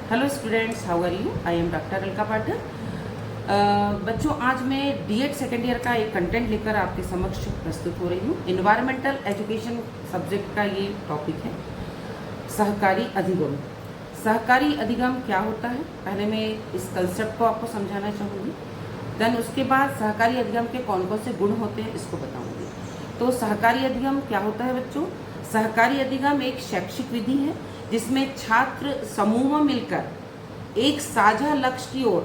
Hello students, how are you? I am doctor Alka Pathak. बच्चों, आज मैं डीएड सेकेंड ईयर का एक कंटेंट लेकर आपके समक्ष प्रस्तुत हो रही हूँ। इन्वायरमेंटल एजुकेशन सब्जेक्ट का ये टॉपिक है, सहकारी अधिगम। सहकारी अधिगम क्या होता है, पहले मैं इस कंसेप्ट को आपको समझाना चाहूँगी। देन उसके बाद सहकारी अधिगम के कौन कौन से गुण होते हैं इसको बताऊँगी। तो सहकारी अधिगम क्या होता है बच्चों? सहकारी अधिगम एक शैक्षिक विधि है जिसमें छात्र समूह में मिलकर एक साझा लक्ष्य की ओर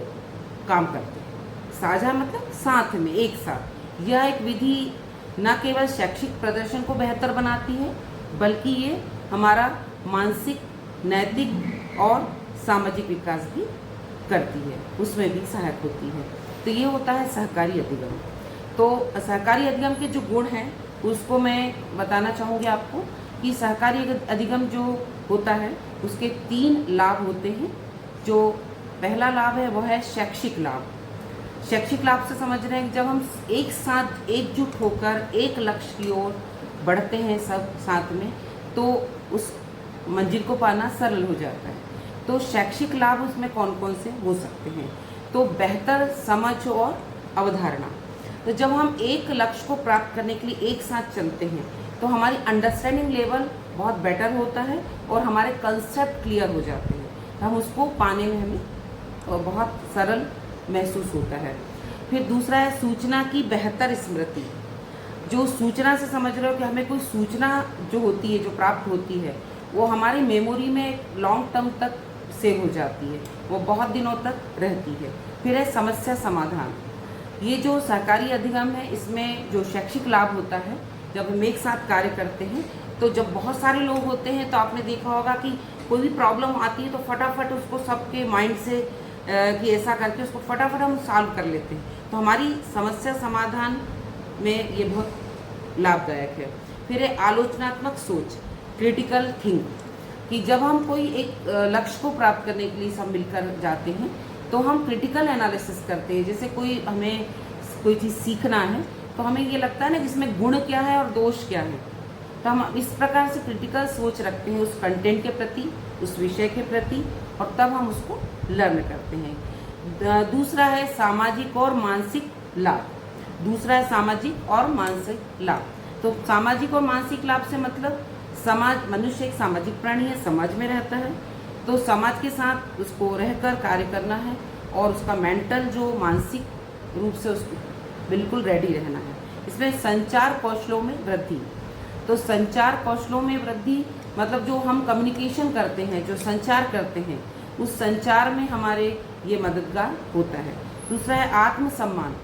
काम करते हैं। साझा मतलब साथ में, एक साथ। यह एक विधि न केवल शैक्षिक प्रदर्शन को बेहतर बनाती है, बल्कि ये हमारा मानसिक, नैतिक और सामाजिक विकास भी करती है, उसमें भी सहायक होती है। तो ये होता है सहकारी अधिगम। तो सहकारी अधिगम के जो गुण हैं उसको मैं बताना चाहूँगी आपको कि सहकारी अधिगम जो होता है उसके 3 लाभ होते हैं। जो पहला लाभ है वह है शैक्षिक लाभ। शैक्षिक लाभ से समझ रहे हैं कि जब हम एक साथ एकजुट होकर एक लक्ष्य की ओर बढ़ते हैं सब साथ में, तो उस मंजिल को पाना सरल हो जाता है। तो शैक्षिक लाभ उसमें कौन कौन से हो सकते हैं? तो बेहतर समझ और अवधारणा। तो जब हम एक लक्ष्य को प्राप्त करने के लिए एक साथ चलते हैं तो हमारी अंडरस्टैंडिंग लेवल बहुत बेटर होता है और हमारे कंसेप्ट क्लियर हो जाते हैं। हम उसको पाने में हमें बहुत सरल महसूस होता है। फिर दूसरा है सूचना की बेहतर स्मृति। जो सूचना से समझ रहे हो कि हमें कोई सूचना जो होती है, जो प्राप्त होती है, वो हमारी मेमोरी में लॉन्ग टर्म तक सेव हो जाती है, वो बहुत दिनों तक रहती है। फिर है समस्या समाधान। ये जो सहकारी अधिगम है, इसमें जो शैक्षिक लाभ होता है, जब हम एक साथ कार्य करते हैं तो जब बहुत सारे लोग होते हैं तो आपने देखा होगा कि कोई भी प्रॉब्लम आती है तो फटाफट उसको सबके माइंड से कि ऐसा करके उसको फटाफट हम सॉल्व कर लेते हैं। तो हमारी समस्या समाधान में ये बहुत लाभदायक है। फिर है आलोचनात्मक सोच, क्रिटिकल थिंक, कि जब हम कोई एक लक्ष्य को प्राप्त करने के लिए सब मिलकर जाते हैं तो हम क्रिटिकल एनालिसिस करते हैं। जैसे हमें कोई चीज़ सीखना है तो हमें ये लगता है ना जिसमें गुण क्या है और दोष क्या है, तो हम इस प्रकार से क्रिटिकल सोच रखते हैं उस कंटेंट के प्रति, उस विषय के प्रति, और तब हम उसको लर्न करते हैं। दूसरा है सामाजिक और मानसिक लाभ। दूसरा है सामाजिक और मानसिक लाभ। तो सामाजिक और मानसिक लाभ से मतलब मनुष्य एक सामाजिक प्राणी है, समाज में रहता है, तो समाज के साथ उसको रहकर कार्य करना है और उसका मेंटल जो मानसिक रूप से उसको बिल्कुल रेडी रहना है। इसमें संचार कौशलों में वृद्धि। तो संचार कौशलों में वृद्धि मतलब जो हम कम्युनिकेशन करते हैं, जो संचार करते हैं, उस संचार में हमारे ये मददगार होता है। दूसरा है आत्मसम्मान।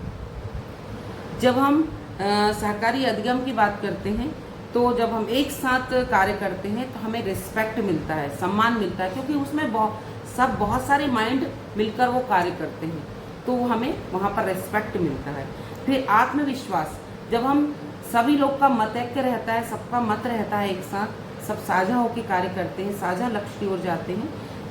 जब हम सहकारी अधिगम की बात करते हैं तो जब हम एक साथ कार्य करते हैं तो हमें रिस्पेक्ट मिलता है, सम्मान मिलता है, क्योंकि उसमें बहुत सारे माइंड मिलकर वो कार्य करते हैं, तो हमें वहाँ पर रिस्पेक्ट मिलता है। फिर आत्मविश्वास। जब हम सभी लोग का मत ऐक्य रहता है, सबका मत रहता है, एक साथ सब साझा होकर कार्य करते हैं, साझा लक्ष्य की ओर जाते हैं,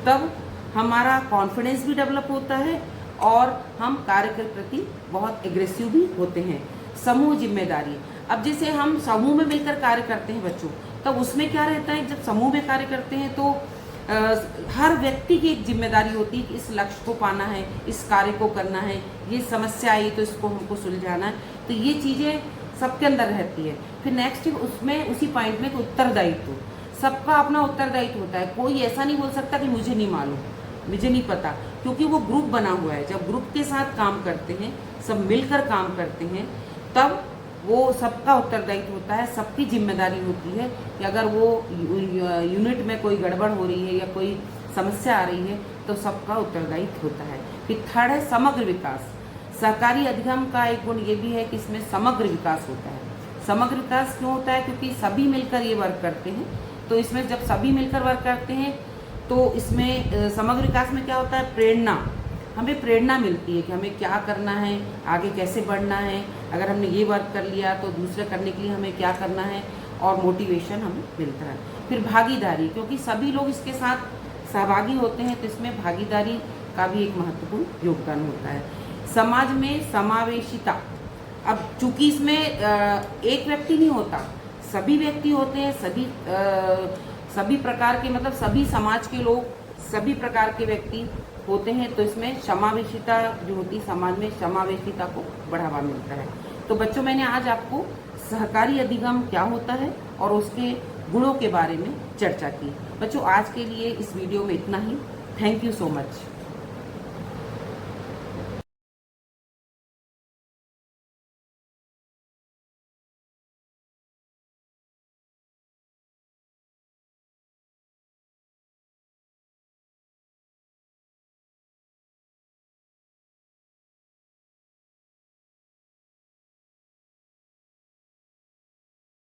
तब हमारा कॉन्फिडेंस भी डेवलप होता है और हम कार्य के प्रति बहुत एग्रेसिव भी होते हैं। समूह जिम्मेदारी। अब जैसे हम समूह में मिलकर कार्य करते हैं बच्चों, तब उसमें क्या रहता है, जब समूह में कार्य करते हैं तो हर व्यक्ति की एक जिम्मेदारी होती है कि इस लक्ष्य को पाना है, इस कार्य को करना है, ये समस्या आई तो इसको हमको सुलझाना है, तो ये चीज़ें सबके अंदर रहती है। फिर नेक्स्ट उसमें उसी पॉइंट में उत्तरदायित्व। सबका अपना उत्तरदायित्व होता है। कोई ऐसा नहीं बोल सकता कि मुझे नहीं मालूम, मुझे नहीं पता, क्योंकि वो ग्रुप बना हुआ है। जब ग्रुप के साथ काम करते हैं, सब मिलकर काम करते हैं, तब वो सबका उत्तरदायित्व होता है, सबकी जिम्मेदारी होती है कि अगर वो यूनिट में कोई गड़बड़ हो रही है या कोई समस्या आ रही है तो सबका उत्तरदायित्व होता है। फिर थर्ड है समग्र विकास। सहकारी अधिगम का एक गुण ये भी है कि इसमें समग्र विकास होता है। समग्र विकास क्यों होता है? क्योंकि सभी मिलकर ये वर्क करते हैं। तो इसमें जब सभी मिलकर वर्क करते हैं तो इसमें समग्र विकास में क्या होता है, प्रेरणा। हमें प्रेरणा मिलती है कि हमें क्या करना है, आगे कैसे बढ़ना है, अगर हमने ये वर्क कर लिया तो दूसरे करने के लिए हमें क्या करना है, और मोटिवेशन हमें मिलता है। फिर भागीदारी, क्योंकि सभी लोग इसके साथ सहभागी होते हैं तो इसमें भागीदारी का भी एक महत्वपूर्ण योगदान होता है। समाज में समावेशिता। अब चूंकि इसमें एक व्यक्ति नहीं होता, सभी व्यक्ति होते हैं, सभी प्रकार के मतलब सभी समाज के लोग सभी प्रकार के व्यक्ति होते हैं, तो इसमें समावेशिता जो होती है, समाज में समावेशिता को बढ़ावा मिलता है। तो बच्चों, मैंने आज आपको सहकारी अधिगम क्या होता है और उसके गुणों के बारे में चर्चा की। बच्चों, आज के लिए इस वीडियो में इतना ही। Thank you so much.